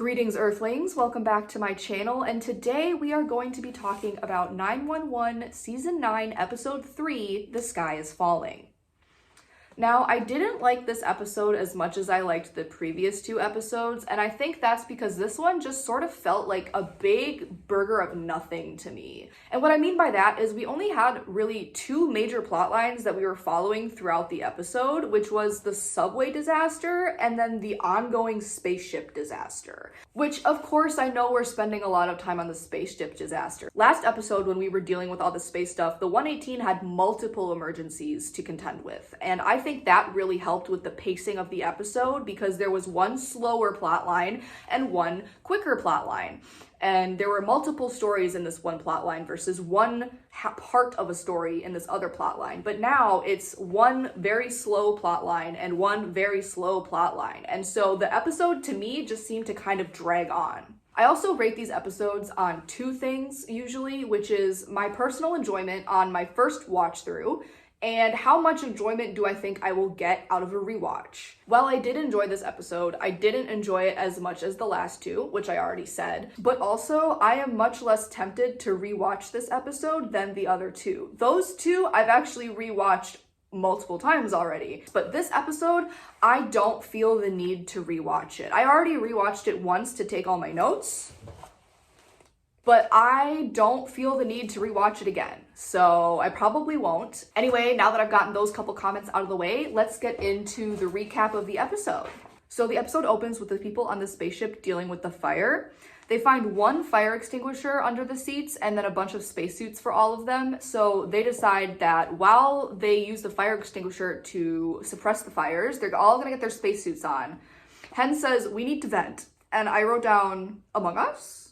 Greetings, Earthlings. Welcome back to my channel, and today we are going to be talking about 911 Season 9, Episode 3, The Sky is Falling. Now, I didn't like this episode as much as I liked the previous two episodes, and I think that's because this one just sort of felt like a big burger of nothing to me. And what I mean by that is we only had really two major plot lines that we were following throughout the episode, which was the subway disaster and then the ongoing spaceship disaster. Which, of course, I know we're spending a lot of time on the spaceship disaster. Last episode, when we were dealing with all the space stuff, the 118 had multiple emergencies to contend with, and I think that really helped with the pacing of the episode because there was one slower plot line and one quicker plot line. And there were multiple stories in this one plot line versus one part of a story in this other plot line. But now it's one very slow plot line and one very slow plot line. And so the episode to me just seemed to kind of drag on. I also rate these episodes on two things usually, which is my personal enjoyment on my first watch through and how much enjoyment do I think I will get out of a rewatch. While I did enjoy this episode, I didn't enjoy it as much as the last two, which I already said, but also I am much less tempted to rewatch this episode than the other two. Those two I've actually rewatched multiple times already, but this episode, I don't feel the need to rewatch it. I already rewatched it once to take all my notes, but I don't feel the need to rewatch it again, so I probably won't. Anyway, now that I've gotten those couple comments out of the way, let's get into the recap of the episode. So the episode opens with the people on the spaceship dealing with the fire. They find one fire extinguisher under the seats and then a bunch of spacesuits for all of them. So they decide that while they use the fire extinguisher to suppress the fires, they're all gonna get their spacesuits on. Hen says, "We need to vent." And I wrote down, "Among Us?"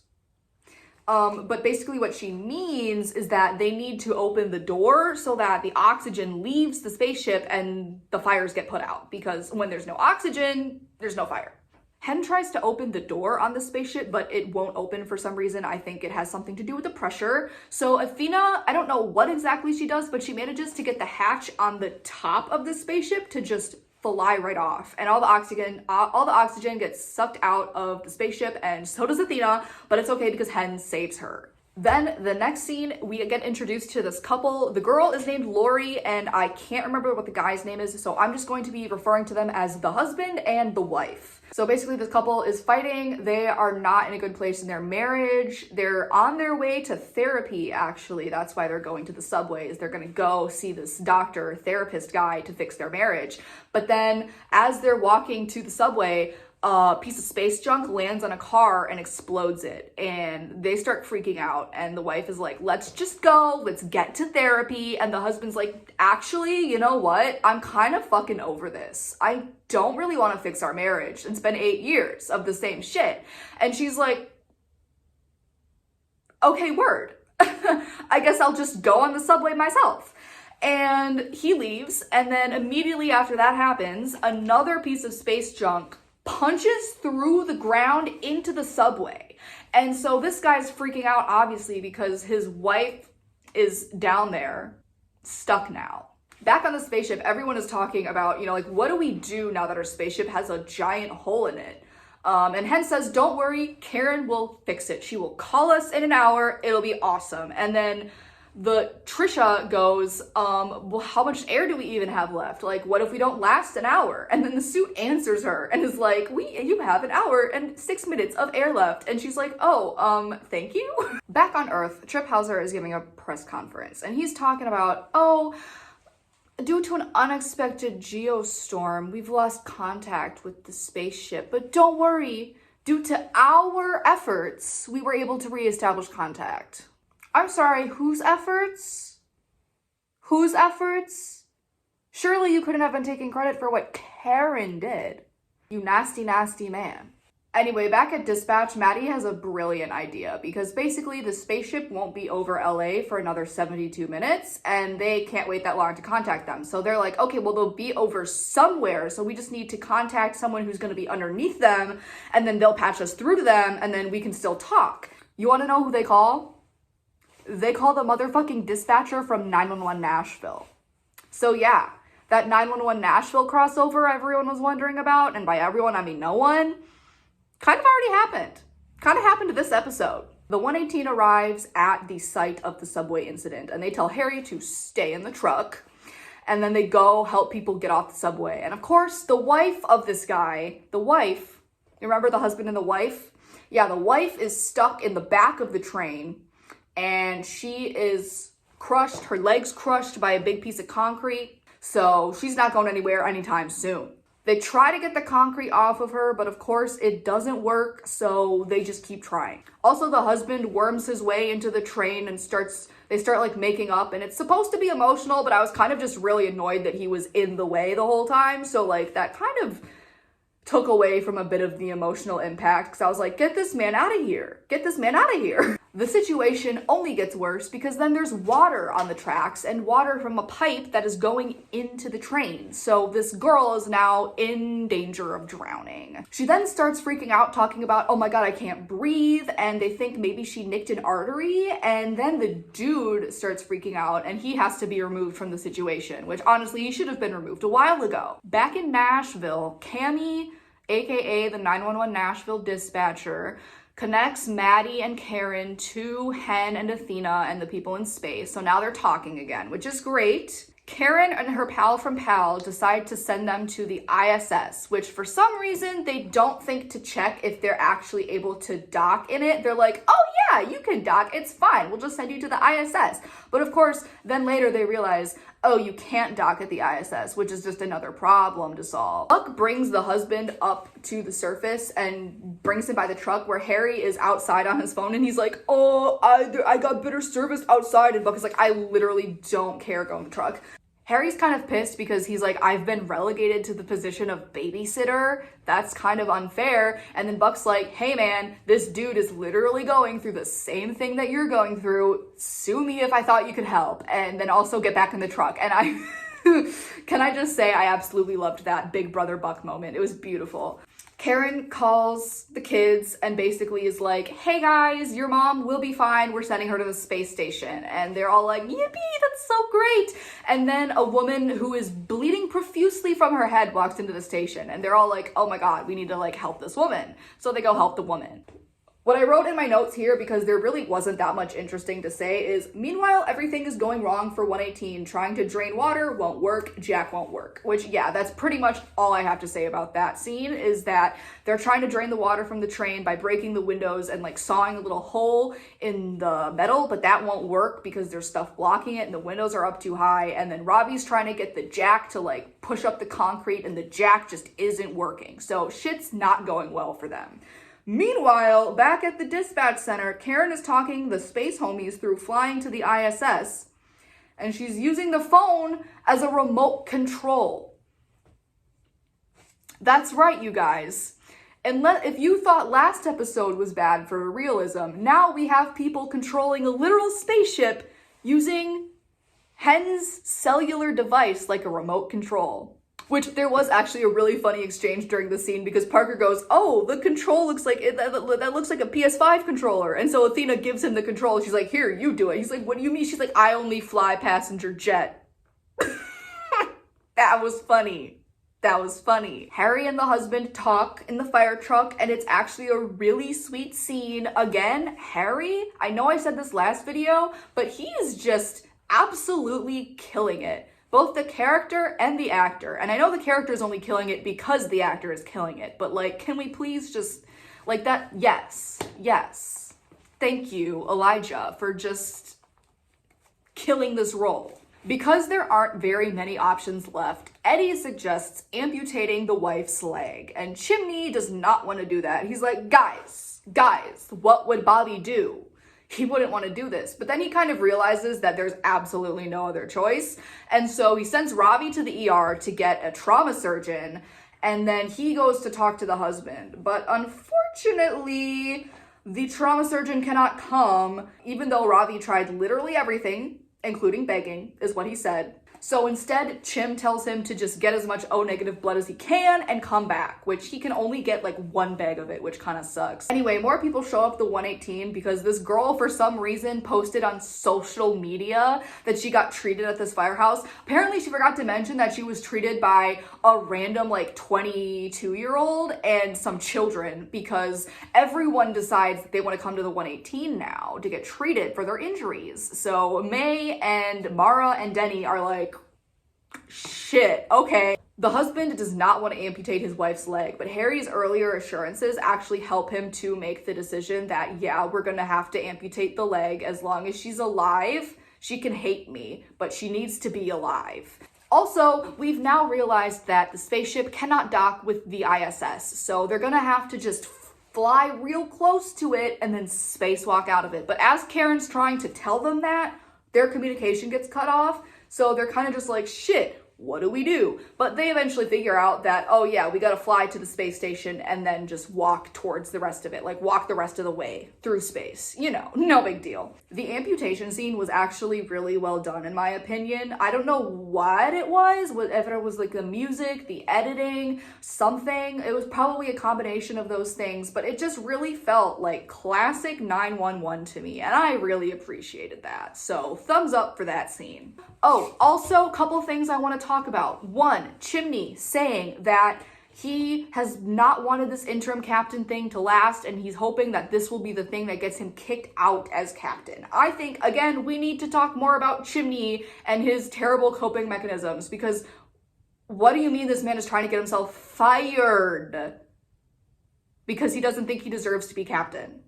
But basically what she means is that they need to open the door so that the oxygen leaves the spaceship and the fires get put out, because when there's no oxygen, there's no fire. Hen tries to open the door on the spaceship, but it won't open for some reason. I think it has something to do with the pressure. So Athena, I don't know what exactly she does, but she manages to get the hatch on the top of the spaceship to just fly right off, and all the oxygen gets sucked out of the spaceship, and so does Athena, but it's okay because Hen saves her. Then the next scene, we get introduced to this couple. The girl is named Lori, and I can't remember what the guy's name is, so I'm just going to be referring to them as the husband and the wife. So basically this couple is fighting. They are not in a good place in their marriage. They're on their way to therapy, actually. That's why they're going to the subways. They're gonna go see this doctor, therapist guy to fix their marriage. But then as they're walking to the subway, a piece of space junk lands on a car and explodes it, and they start freaking out, and the wife is like, "Let's just go, let's get to therapy," and the husband's like, "Actually, you know what, I'm kind of fucking over this. I don't really want to fix our marriage and spend 8 years of the same shit." And she's like, "Okay, word. I guess I'll just go on the subway myself." And he leaves, and then immediately after that happens, another piece of space junk punches through the ground into the subway. And so this guy's freaking out, obviously, because his wife is down there, stuck now. Back on the spaceship, everyone is talking about, like, what do we do now that our spaceship has a giant hole in it? And Hen says, "Don't worry, Karen will fix it. She will call us in an hour. It'll be awesome." And then Trisha goes, "Well, how much air do we even have left? Like, what if we don't last an hour?" And then the suit answers her and is like, "You have an hour and 6 minutes of air left." And she's like, "Oh, thank you." Back on Earth, Trip Hauser is giving a press conference, and he's talking about, due to an unexpected geostorm, we've lost contact with the spaceship, but don't worry, due to our efforts, we were able to reestablish contact. I'm sorry, whose efforts? Whose efforts? Surely you couldn't have been taking credit for what Karen did. You nasty, nasty man. Anyway, back at dispatch, Maddie has a brilliant idea, because basically the spaceship won't be over LA for another 72 minutes, and they can't wait that long to contact them. So they're like, okay, well, they'll be over somewhere, so we just need to contact someone who's gonna be underneath them, and then they'll patch us through to them, and then we can still talk. You wanna know who they call? They call the motherfucking dispatcher from 911 Nashville. So yeah, that 911 Nashville crossover everyone was wondering about, and by everyone I mean no one, kind of already happened. Kind of happened to this episode. The 118 arrives at the site of the subway incident and they tell Harry to stay in the truck. And then they go help people get off the subway. And of course, the wife of this guy, you remember the husband and the wife? Yeah, the wife is stuck in the back of the train and she is crushed, her legs crushed by a big piece of concrete. So she's not going anywhere anytime soon. They try to get the concrete off of her, but of course it doesn't work, so they just keep trying. Also, the husband worms his way into the train and they start like making up, and it's supposed to be emotional, but I was kind of just really annoyed that he was in the way the whole time, so like that kind of took away from a bit of the emotional impact, because I was like, get this man out of here. Get this man out of here. The situation only gets worse because then there's water on the tracks and water from a pipe that is going into the train. So this girl is now in danger of drowning. She then starts freaking out, talking about, oh my God, I can't breathe. And they think maybe she nicked an artery. And then the dude starts freaking out and he has to be removed from the situation, which honestly, he should have been removed a while ago. Back in Nashville, Cammie, aka the 911 Nashville dispatcher, connects Maddie and Karen to Hen and Athena and the people in space. So now they're talking again, which is great. Karen and her pal from PAL decide to send them to the ISS, which for some reason they don't think to check if they're actually able to dock in it. They're like, oh yeah, you can dock, it's fine, we'll just send you to the ISS. But of course, then later they realize, oh, you can't dock at the ISS, which is just another problem to solve. Buck brings the husband up to the surface and brings him by the truck where Harry is outside on his phone and he's like, oh, I got better service outside. And Buck is like, I literally don't care, go in the truck. Harry's kind of pissed because he's like, I've been relegated to the position of babysitter. That's kind of unfair. And then Buck's like, hey man, this dude is literally going through the same thing that you're going through. Sue me if I thought you could help. And then also get back in the truck. And can I just say, I absolutely loved that Big Brother Buck moment. It was beautiful. Karen calls the kids and basically is like, hey guys, your mom will be fine. We're sending her to the space station. And they're all like, yippee, that's so great. And then a woman who is bleeding profusely from her head walks into the station. And they're all like, oh my God, we need to like help this woman. So they go help the woman. What I wrote in my notes here, because there really wasn't that much interesting to say, is meanwhile, everything is going wrong for 118. Trying to drain water won't work, Jack won't work. Which, yeah, that's pretty much all I have to say about that scene, is that they're trying to drain the water from the train by breaking the windows and like sawing a little hole in the metal, but that won't work because there's stuff blocking it and the windows are up too high. And then Robbie's trying to get the jack to like push up the concrete and the jack just isn't working. So shit's not going well for them. Meanwhile, back at the dispatch center, Karen is talking the space homies through flying to the ISS, and she's using the phone as a remote control. That's right, you guys. And if you thought last episode was bad for realism, now we have people controlling a literal spaceship using Hen's cellular device like a remote control. Which there was actually a really funny exchange during the scene because Parker goes, oh, the control looks like, that looks like a PS5 controller. And so Athena gives him the control. She's like, here, you do it. He's like, what do you mean? She's like, I only fly passenger jet. That was funny. That was funny. Harry and the husband talk in the fire truck and it's actually a really sweet scene. Again, Harry, I know I said this last video, but he is just absolutely killing it. Both the character and the actor. And I know the character is only killing it because the actor is killing it. But like, can we please just, like that? Yes. Yes. Thank you, Elijah, for just killing this role. Because there aren't very many options left, Eddie suggests amputating the wife's leg. And Chimney does not want to do that. He's like, guys, what would Bobby do? He wouldn't want to do this. But then he kind of realizes that there's absolutely no other choice. And so he sends Robbie to the ER to get a trauma surgeon. And then he goes to talk to the husband. But unfortunately, the trauma surgeon cannot come, even though Robbie tried literally everything, including begging, is what he said. So instead, Chim tells him to just get as much O-negative blood as he can and come back, which he can only get like 1 bag of it, which kind of sucks. Anyway, more people show up the 118 because this girl, for some reason, posted on social media that she got treated at this firehouse. Apparently, she forgot to mention that she was treated by a random like 22-year-old and some children, because everyone decides that they want to come to the 118 now to get treated for their injuries. So May and Mara and Denny are like, shit, okay. The husband does not want to amputate his wife's leg, but Harry's earlier assurances actually help him to make the decision that, yeah, we're gonna have to amputate the leg. As long as she's alive, she can hate me, but she needs to be alive. Also, we've now realized that the spaceship cannot dock with the ISS, so they're gonna have to just fly real close to it and then spacewalk out of it. But as Karen's trying to tell them that, their communication gets cut off, so they're kind of just like, shit, what do we do? But they eventually figure out that, oh yeah, we gotta fly to the space station and then just walk towards the rest of it, like walk the rest of the way through space. You know, no big deal. The amputation scene was actually really well done in my opinion. I don't know what it was, whether it was like the music, the editing, something. It was probably a combination of those things, but it just really felt like classic 911 to me, and I really appreciated that. So thumbs up for that scene. Oh, also a couple things I want to talk about. One, Chimney saying that he has not wanted this interim captain thing to last, and he's hoping that this will be the thing that gets him kicked out as captain. I think, again, we need to talk more about Chimney and his terrible coping mechanisms, because what do you mean this man is trying to get himself fired because he doesn't think he deserves to be captain?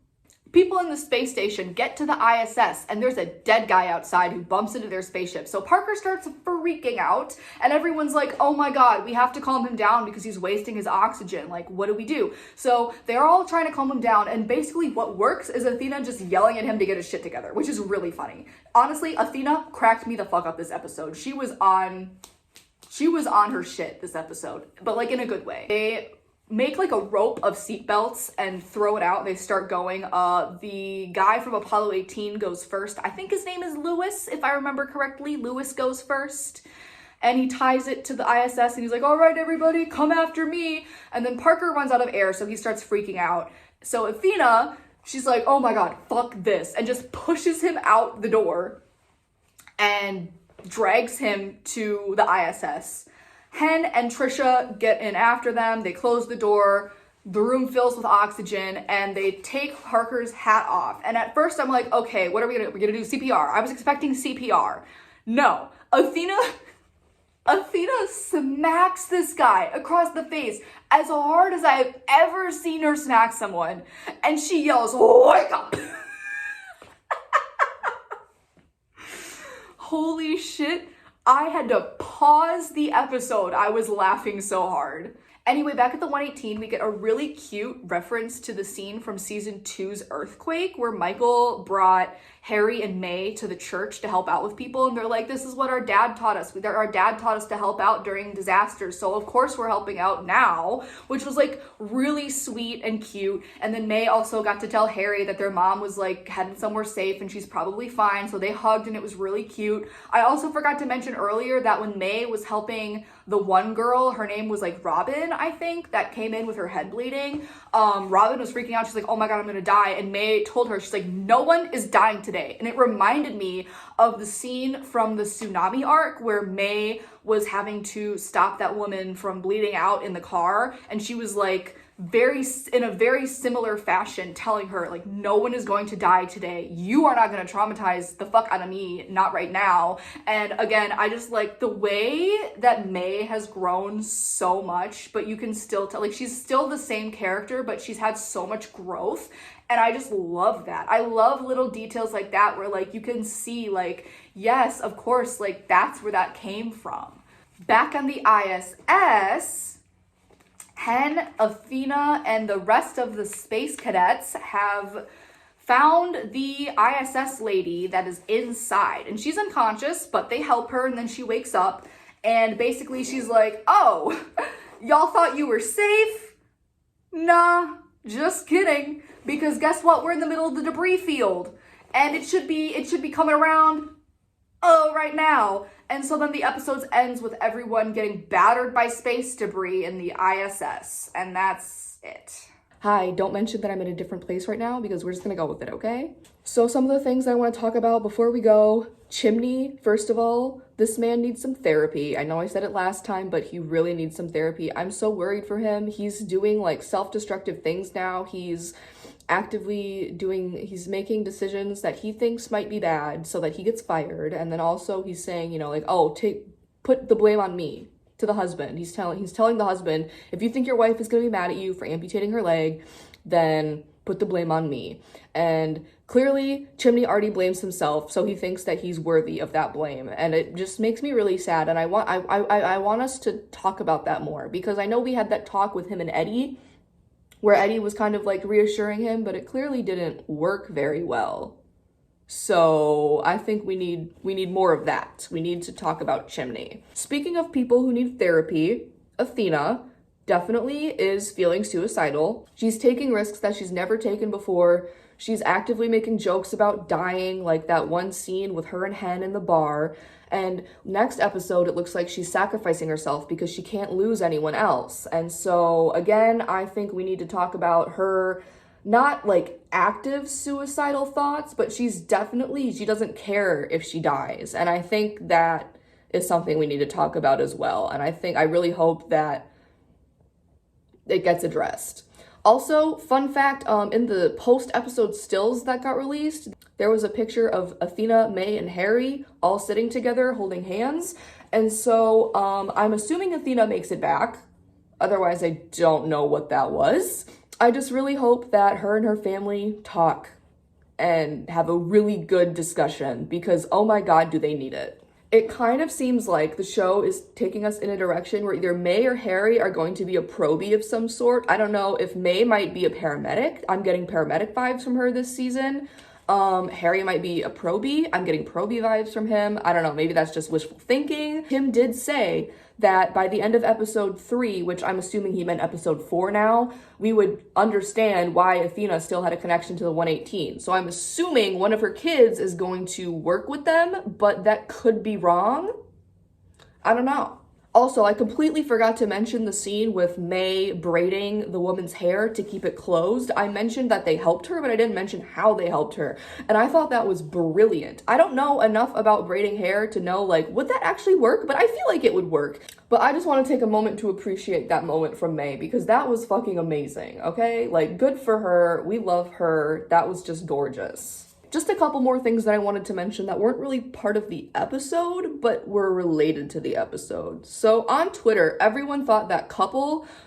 People in the space station get to the ISS and there's a dead guy outside who bumps into their spaceship. So Parker starts freaking out and everyone's like, oh my God, we have to calm him down because he's wasting his oxygen. Like, what do we do? So they're all trying to calm him down, and basically what works is Athena just yelling at him to get his shit together, which is really funny. Honestly, Athena cracked me the fuck up this episode. She was on her shit this episode, but like in a good way. They make like a rope of seatbelts and throw it out. They start going. The guy from Apollo 18 goes first. I think his name is Lewis, if I remember correctly. Lewis goes first. And he ties it to the ISS and he's like, all right, everybody, come after me. And then Parker runs out of air, so he starts freaking out. So Athena, she's like, oh my God, fuck this. And just pushes him out the door and drags him to the ISS. Hen and Trisha get in after them. They close the door. The room fills with oxygen and they take Parker's hat off. And at first I'm like, okay, what are we gonna do? We're gonna do CPR. I was expecting CPR. No, Athena smacks this guy across the face as hard as I've ever seen her smack someone. And she yells, wake up. Holy shit. I had to pause the episode. I was laughing so hard. Anyway, back at the 118, we get a really cute reference to the scene from season 2's Earthquake, where Michael brought Harry and May to the church to help out with people, and they're like, this is what our dad taught us. Our dad taught us to help out during disasters, so of course we're helping out now, which was like really sweet and cute. And then May also got to tell Harry that their mom was like headed somewhere safe and she's probably fine, so they hugged and it was really cute. I also forgot to mention earlier that when May was helping the one girl, her name was like Robin, I think, that came in with her head bleeding. Robin was freaking out. She's like, oh my God, I'm gonna die. And May told her, she's like, no one is dying today. And it reminded me of the scene from the tsunami arc where May was having to stop that woman from bleeding out in the car. And she was like, in a very similar fashion, telling her like, no one is going to die today. You are not going to traumatize the fuck out of me, not right now. And again, I just like the way that May has grown so much, but you can still tell, like, she's still the same character, but she's had so much growth. And I just love that. I love little details like that where like you can see like, yes, of course, like that's where that came from. Back on the ISS, Hen, Athena, and the rest of the space cadets have found the ISS lady that is inside. And she's unconscious, but they help her and then she wakes up. And basically she's like, oh, y'all thought you were safe? Nah, just kidding. Because guess what? We're in the middle of the debris field. And it should be coming around right now. And so then the episode ends with everyone getting battered by space debris in the ISS, and that's it. Hi, don't mention that I'm in a different place right now because we're just gonna go with it, okay? So some of the things I want to talk about before we go. Chimney, first of all, this man needs some therapy. I know I said it last time, but he really needs some therapy. I'm so worried for him. He's doing like self-destructive things now. He's making decisions that he thinks might be bad so that he gets fired. And then also he's saying, you know, like, oh, put the blame on me to the husband. He's telling the husband, if you think your wife is going to be mad at you for amputating her leg, then put the blame on me. And clearly Chimney already blames himself, so he thinks that he's worthy of that blame. And it just makes me really sad. And I want us to talk about that more, because I know we had that talk with him and Eddie where Eddie was kind of like reassuring him, but it clearly didn't work very well. So I think we need more of that. We need to talk about Chimney. Speaking of people who need therapy, Athena definitely is feeling suicidal. She's taking risks that she's never taken before. She's actively making jokes about dying, like that one scene with her and Hen in the bar. And next episode, it looks like she's sacrificing herself because she can't lose anyone else. And so again, I think we need to talk about her, not like active suicidal thoughts, but she doesn't care if she dies. And I think that is something we need to talk about as well. And I really hope that it gets addressed. Also, fun fact, in the post-episode stills that got released, there was a picture of Athena, May, and Harry all sitting together holding hands. And so I'm assuming Athena makes it back. Otherwise, I don't know what that was. I just really hope that her and her family talk and have a really good discussion, because oh my god, do they need it. It kind of seems like the show is taking us in a direction where either May or Harry are going to be a probie of some sort. I don't know if May might be a paramedic. I'm getting paramedic vibes from her this season. Harry might be a probie. I'm getting probie vibes from him. I don't know, maybe that's just wishful thinking. Tim did say that by the end of episode 3, which I'm assuming he meant episode 4 now, we would understand why Athena still had a connection to the 118. So I'm assuming one of her kids is going to work with them, but that could be wrong. I don't know. Also, I completely forgot to mention the scene with May braiding the woman's hair to keep it closed. I mentioned that they helped her, but I didn't mention how they helped her. And I thought that was brilliant. I don't know enough about braiding hair to know, like, would that actually work? But I feel like it would work. But I just want to take a moment to appreciate that moment from May, because that was fucking amazing, okay? Like, good for her. We love her. That was just gorgeous. Just a couple more things that I wanted to mention that weren't really part of the episode, but were related to the episode. So on Twitter, everyone thought that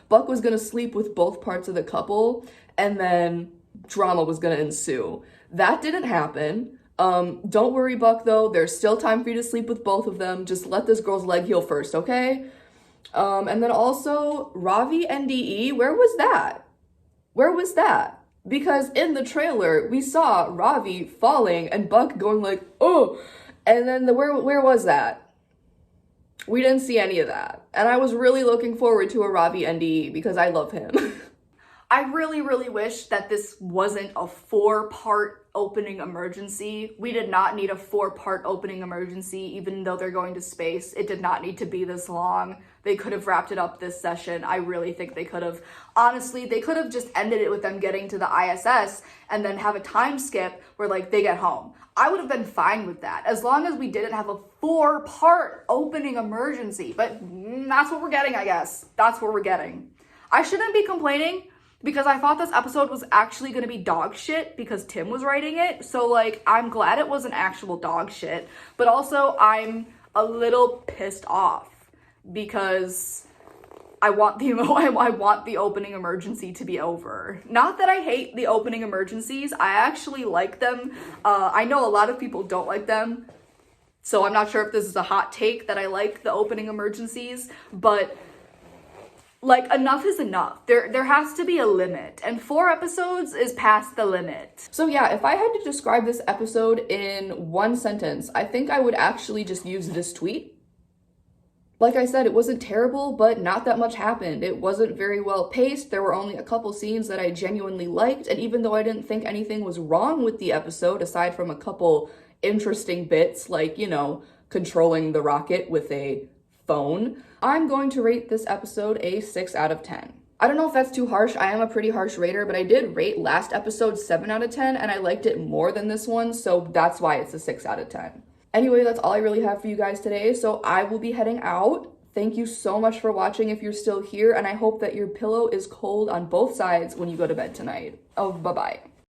Buck was gonna sleep with both parts of the couple, and then drama was gonna ensue. That didn't happen. Don't worry, Buck, though. There's still time for you to sleep with both of them. Just let this girl's leg heal first, okay? And then also, Ravi NDE, where was that? Where was that? Because in the trailer, we saw Ravi falling and Buck going like, oh, and then where was that? We didn't see any of that. And I was really looking forward to a Ravi NDE because I love him. I really, really wish that this wasn't a 4-part opening emergency. We did not need a 4-part opening emergency, even though they're going to space. It did not need to be this long. They could have wrapped it up this session. I really think they could have. Honestly, they could have just ended it with them getting to the ISS and then have a time skip where, like, they get home. I would have been fine with that, as long as we didn't have a 4-part opening emergency. But that's what we're getting, I guess. That's what we're getting. I shouldn't be complaining, because I thought this episode was actually going to be dog shit because Tim was writing it. So, like, I'm glad it wasn't actual dog shit. But also, I'm a little pissed off because I want the opening emergency to be over. Not that I hate the opening emergencies. I actually like them. I know a lot of people don't like them. So I'm not sure if this is a hot take that I like the opening emergencies. But like, enough is enough. There has to be a limit, and 4 episodes is past the limit. So yeah, if I had to describe this episode in one sentence, I think I would actually just use this tweet. Like I said, it wasn't terrible, but not that much happened. It wasn't very well paced. There were only a couple scenes that I genuinely liked, and even though I didn't think anything was wrong with the episode, aside from a couple interesting bits like, you know, controlling the rocket with a phone, I'm going to rate this episode a 6 out of 10. I don't know if that's too harsh. I am a pretty harsh rater, but I did rate last episode 7 out of 10 and I liked it more than this one, so that's why it's a 6 out of 10. Anyway, that's all I really have for you guys today, so I will be heading out. Thank you so much for watching if you're still here, and I hope that your pillow is cold on both sides when you go to bed tonight. Oh, bye-bye.